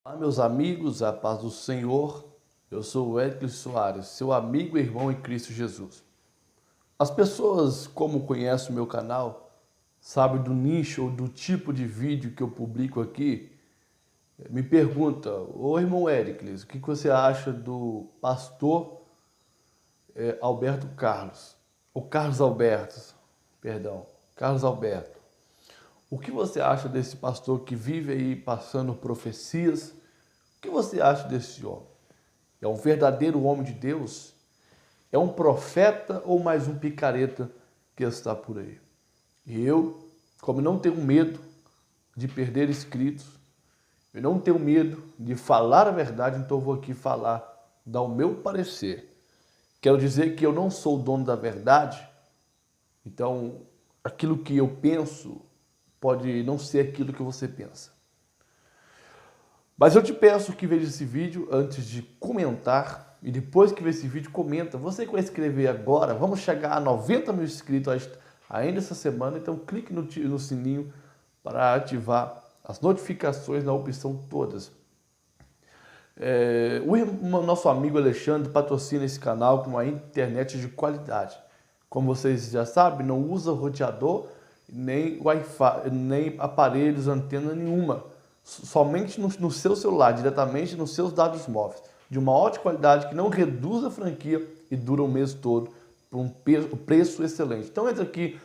Olá, meus amigos, a paz do Senhor. Eu sou o Edson Soares, seu amigo e irmão em Cristo Jesus. As pessoas, como conhecem o meu canal, sabem do nicho ou do tipo de vídeo que eu publico aqui, me perguntam: ô irmão Éricles, o que você acha do pastor Alberto Carlos? Ou Carlos Alberto, perdão, Carlos Alberto. O que você acha desse pastor que vive aí passando profecias? O que você acha desse homem? É um verdadeiro homem de Deus? É um profeta ou mais um picareta que está por aí? E eu, como não tenho medo de perder inscritos, eu não tenho medo de falar a verdade, então eu vou aqui falar, dar o meu parecer. Quero dizer que eu não sou o dono da verdade, então aquilo que eu penso pode não ser aquilo que você pensa. Mas eu te peço que veja esse vídeo antes de comentar e depois que ver esse vídeo, comenta. Você que vai inscrever agora, vamos chegar a 90 mil inscritos ainda essa semana, então clique no sininho para ativar as notificações na opção todas. O nosso amigo Alexandre patrocina esse canal com uma internet de qualidade. Como vocês já sabem, não usa roteador, nem Wi-Fi, nem aparelhos, antena nenhuma. Somente no seu celular, diretamente nos seus dados móveis. De uma ótima qualidade que não reduz a franquia e dura o mês todo por um preço excelente. Então entra aqui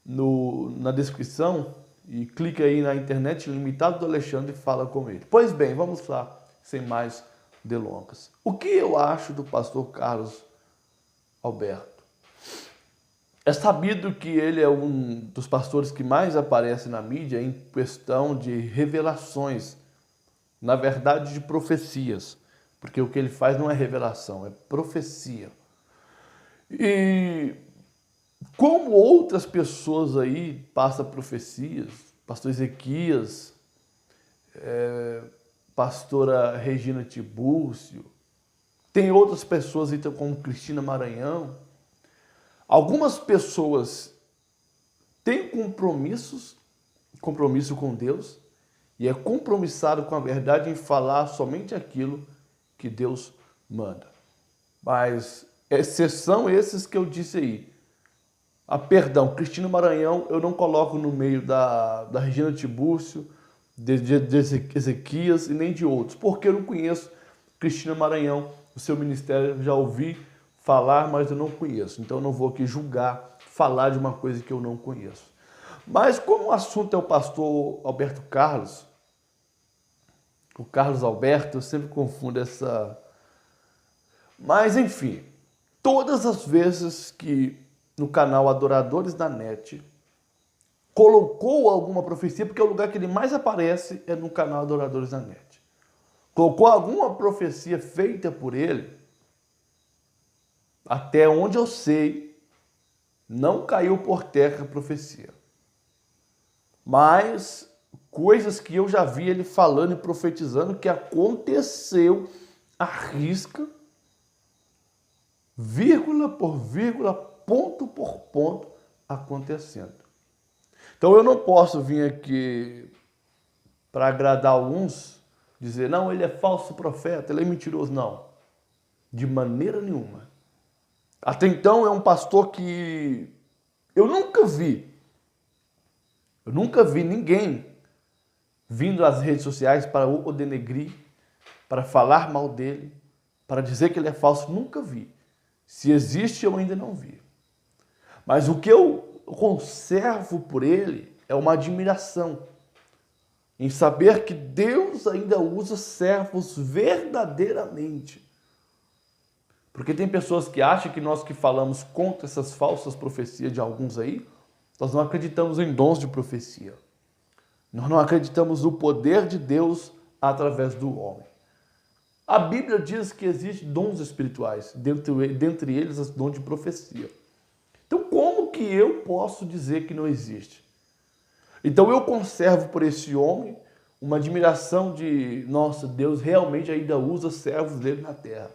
na descrição e clica aí na internet ilimitada do Alexandre e fala com ele. Pois bem, vamos lá, sem mais delongas. O que eu acho do pastor Carlos Alberto? É sabido que ele é um dos pastores que mais aparece na mídia em questão de revelações, na verdade de profecias, porque o que ele faz não é revelação, é profecia. E como outras pessoas aí passam profecias, pastor Ezequias, pastora Regina Tibúrcio, tem outras pessoas então como Cristina Maranhão. Algumas pessoas têm compromisso com Deus e é compromissado com a verdade em falar somente aquilo que Deus manda. Mas exceção esses que eu disse aí. Perdão, Cristina Maranhão eu não coloco no meio da Regina Tibúrcio, de Ezequias e nem de outros, porque eu não conheço Cristina Maranhão, o seu ministério eu já ouvi falar, mas eu não conheço. Então eu não vou aqui julgar, falar de uma coisa que eu não conheço. Mas como o assunto é o pastor Alberto Carlos, o Carlos Alberto, eu sempre confundo essa... Mas enfim, todas as vezes que no canal Adoradores da Net colocou alguma profecia, porque é o lugar que ele mais aparece é no canal Adoradores da Net. Colocou alguma profecia feita por ele, até onde eu sei, não caiu por terra a profecia. Mas coisas que eu já vi ele falando e profetizando que aconteceu à risca, vírgula por vírgula, ponto por ponto, acontecendo. Então eu não posso vir aqui para agradar alguns, dizer, não, ele é falso profeta, ele é mentiroso. Não, de maneira nenhuma. Até então é um pastor que eu nunca vi ninguém vindo às redes sociais para o denegrir, para falar mal dele, para dizer que ele é falso. Nunca vi. Se existe, eu ainda não vi. Mas o que eu conservo por ele é uma admiração em saber que Deus ainda usa servos verdadeiramente. Porque tem pessoas que acham que nós que falamos contra essas falsas profecias de alguns aí, nós não acreditamos em dons de profecia. Nós não acreditamos no poder de Deus através do homem. A Bíblia diz que existem dons espirituais, dentre eles os dons de profecia. Então como que eu posso dizer que não existe? Então eu conservo por esse homem uma admiração de, nossa, Deus realmente ainda usa servos dele na terra.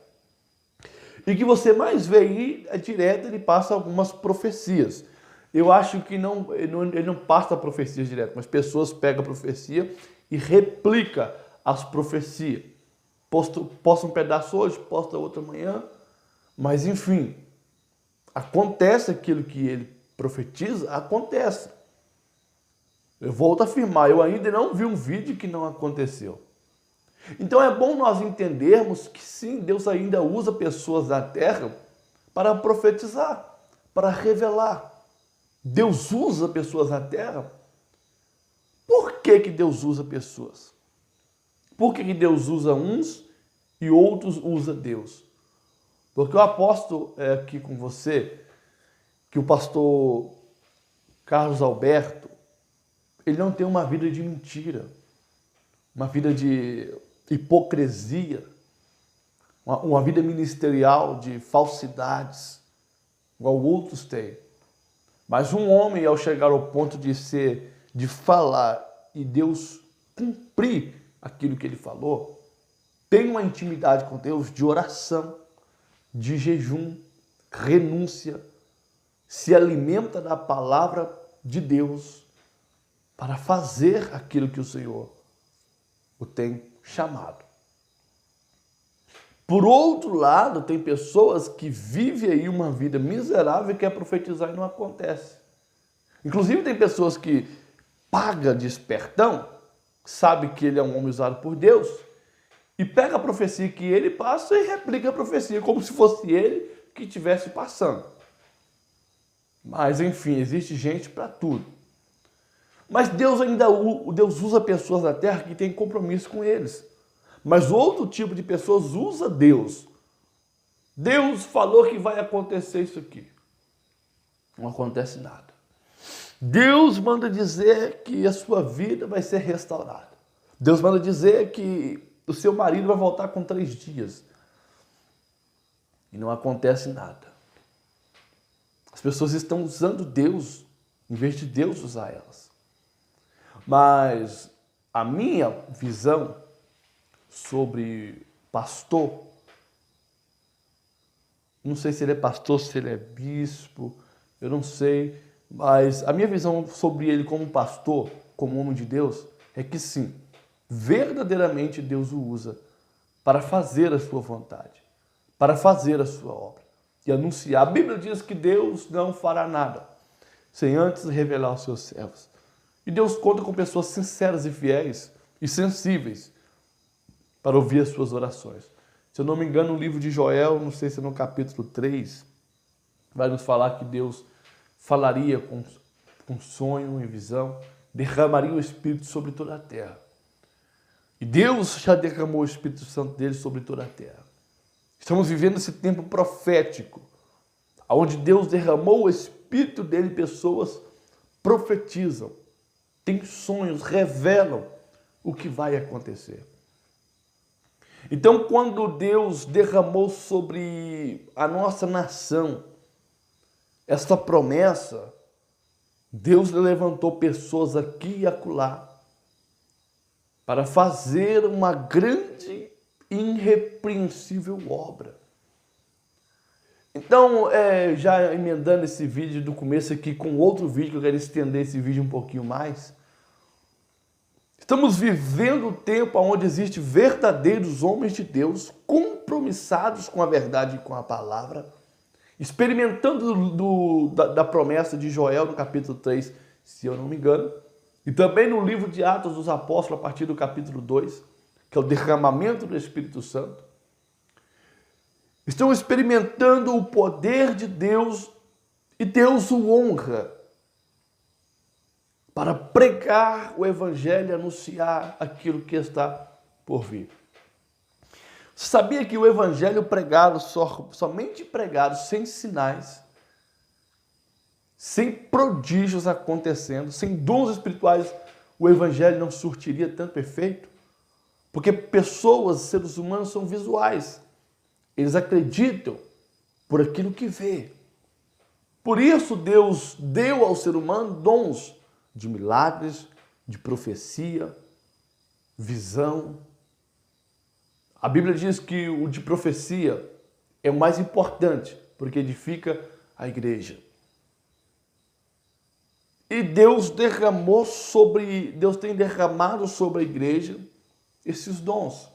E que você mais vê aí, é direto, ele passa algumas profecias. Eu acho que ele não passa profecias direto, mas pessoas pegam a profecia e replica as profecias. Posta um pedaço hoje, posta outro amanhã, mas enfim, acontece aquilo que ele profetiza, acontece. Eu volto a afirmar, eu ainda não vi um vídeo que não aconteceu. Então é bom nós entendermos que sim, Deus ainda usa pessoas na terra para profetizar, para revelar. Deus usa pessoas na terra. Por que Deus usa pessoas? Por que Deus usa uns e outros usa Deus? Porque eu aposto aqui com você que o pastor Carlos Alberto, ele não tem uma vida de mentira, uma vida de hipocrisia, uma vida ministerial de falsidades, igual outros têm. Mas um homem, ao chegar ao ponto de falar e Deus cumprir aquilo que ele falou, tem uma intimidade com Deus de oração, de jejum, renúncia, se alimenta da palavra de Deus para fazer aquilo que o Senhor o tem chamado. Por outro lado, tem pessoas que vivem aí uma vida miserável e quer profetizar e não acontece. Inclusive tem pessoas que pagam de espertão, sabe que ele é um homem usado por Deus, e pega a profecia que ele passa e replica a profecia, como se fosse ele que estivesse passando. Mas enfim, existe gente para tudo. Mas Deus usa pessoas na terra que têm compromisso com eles. Mas outro tipo de pessoas usa Deus. Deus falou que vai acontecer isso aqui. Não acontece nada. Deus manda dizer que a sua vida vai ser restaurada. Deus manda dizer que o seu marido vai voltar com 3 dias. E não acontece nada. As pessoas estão usando Deus em vez de Deus usar elas. Mas a minha visão sobre pastor, não sei se ele é pastor, se ele é bispo, eu não sei, mas a minha visão sobre ele como pastor, como homem de Deus, é que sim, verdadeiramente Deus o usa para fazer a sua vontade, para fazer a sua obra e anunciar. A Bíblia diz que Deus não fará nada sem antes revelar aos seus servos. E Deus conta com pessoas sinceras e fiéis e sensíveis para ouvir as suas orações. Se eu não me engano, no livro de Joel, não sei se é no capítulo 3, vai nos falar que Deus falaria com sonho e visão, derramaria o Espírito sobre toda a terra. E Deus já derramou o Espírito Santo dele sobre toda a terra. Estamos vivendo esse tempo profético, onde Deus derramou o Espírito dele, pessoas profetizam, têm sonhos, revelam o que vai acontecer. Então, quando Deus derramou sobre a nossa nação esta promessa, Deus levantou pessoas aqui e acolá para fazer uma grande e irrepreensível obra. Então, já emendando esse vídeo do começo aqui com outro vídeo, que eu quero estender esse vídeo um pouquinho mais. Estamos vivendo um tempo onde existem verdadeiros homens de Deus, compromissados com a verdade e com a palavra, experimentando da promessa de Joel no capítulo 3, se eu não me engano, e também no livro de Atos dos Apóstolos, a partir do capítulo 2, que é o derramamento do Espírito Santo. Estão experimentando o poder de Deus e Deus o honra para pregar o Evangelho e anunciar aquilo que está por vir. Você sabia que o Evangelho pregado, somente pregado, sem sinais, sem prodígios acontecendo, sem dons espirituais, o Evangelho não surtiria tanto efeito? Porque pessoas, seres humanos, são visuais. Eles acreditam por aquilo que vê. Por isso Deus deu ao ser humano dons de milagres, de profecia, visão. A Bíblia diz que o de profecia é o mais importante, porque edifica a igreja. E Deus tem derramado sobre a igreja esses dons,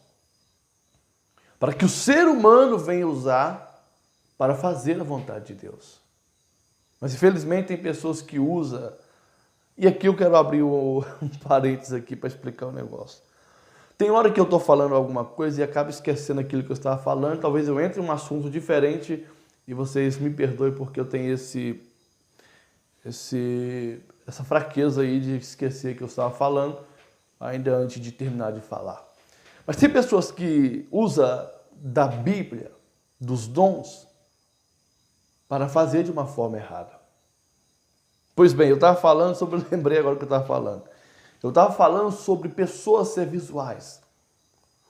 para que o ser humano venha usar para fazer a vontade de Deus. Mas infelizmente tem pessoas que usam, e aqui eu quero abrir um parênteses aqui para explicar o negócio. Tem hora que eu estou falando alguma coisa e acabo esquecendo aquilo que eu estava falando, talvez eu entre em um assunto diferente e vocês me perdoem porque eu tenho essa fraqueza aí de esquecer que eu estava falando ainda antes de terminar de falar. Mas tem pessoas que usam da Bíblia, dos dons, para fazer de uma forma errada. Pois bem, eu estava falando sobre, lembrei agora o que eu estava falando. Eu estava falando sobre pessoas ser visuais.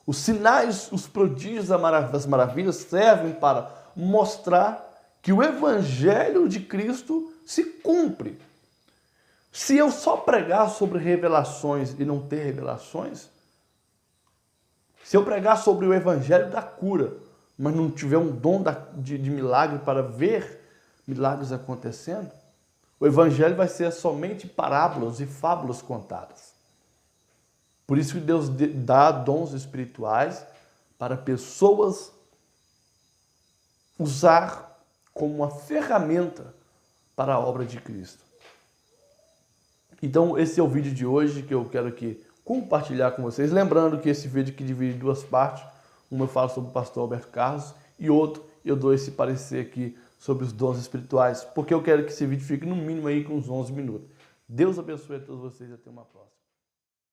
Os sinais, os prodígios das maravilhas servem para mostrar que o Evangelho de Cristo se cumpre. Se eu só pregar sobre revelações e não ter revelações, se eu pregar sobre o Evangelho da cura, mas não tiver um dom de milagre para ver milagres acontecendo, o Evangelho vai ser somente parábolas e fábulas contadas. Por isso que Deus dá dons espirituais para pessoas usar como uma ferramenta para a obra de Cristo. Então esse é o vídeo de hoje que eu quero aqui compartilhar com vocês. Lembrando que esse vídeo aqui divide em duas partes. Uma eu falo sobre o pastor Alberto Carlos e outro eu dou esse parecer aqui sobre os dons espirituais, porque eu quero que esse vídeo fique no mínimo aí com uns 11 minutos. Deus abençoe a todos vocês e até uma próxima.